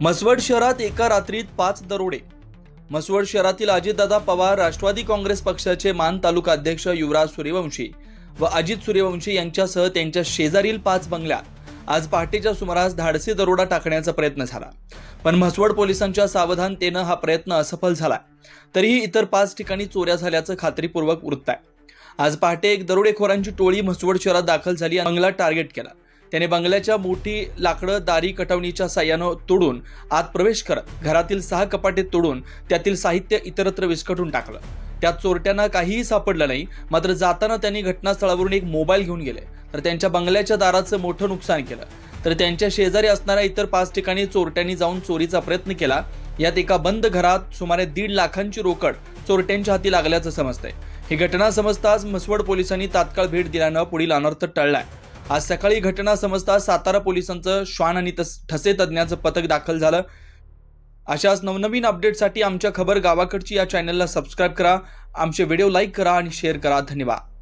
म्हसवड शहरात एका रात्रीत 5 दरोडे। म्हसवड शहरातील अजितदादा पवार राष्ट्रवादी काँग्रेस पक्षाचे मान तालुका अध्यक्ष युवराज सूर्यवंशी व अजित सूर्यवंशी यांच्यासह त्यांच्या शेजारील 5 बंगल्यात आज पहाटेच्या सुमारास धाडसी दरोडा टाकण्याचा प्रयत्न झाला, पण म्हसवड पोलिसांच्या सावधानतेने हा प्रयत्न असफल झाला। तरीही इतर 5 ठिकाणी चोऱ्या झाल्याचं खात्रीपूर्वक वृत्त आहे। आज पहाटे एक दरोडेखोरांची टोळी म्हसवड शहरात दाखल झाली आणि बंगला टार्गेट केला। त्याने बंगल्याच्या मोठी लाकडं दारी कटवणीच्या साह्यानं तोडून आत प्रवेश करत घरातील 6 कपाटे तोडून त्यातील साहित्य इतरत्र विस्कटून टाकलं। त्यात चोरट्यांना काहीही सापडलं नाही, मात्र जाताना त्यांनी घटनास्थळावरून एक मोबाईल घेऊन गेले, तर त्यांच्या बंगल्याच्या दाराचं मोठं नुकसान केलं। तर त्यांच्या शेजारी असणाऱ्या इतर 5 ठिकाणी चोरट्यांनी जाऊन चोरीचा प्रयत्न केला। यात एका बंद घरात सुमारे 1.5 लाखांची रोकड चोरट्यांच्या हाती लागल्याचं समजतंय। ही घटना समजताच म्हसवड पोलिसांनी तात्काळ भेट दिल्यानं पुढील अनर्थ टळलाय। आज सकाळी घटना समजता सातारा पोलिसांचं श्वान आणि ठसे तज्ञाचं पथक दाखल झालं। अशाच नवनवीन अपडेटसाठी आमच्या खबर गावाकडची या चॅनलला सबस्क्राइब करा, आमचे व्हिडिओ लाईक करा आणि शेअर करा। धन्यवाद।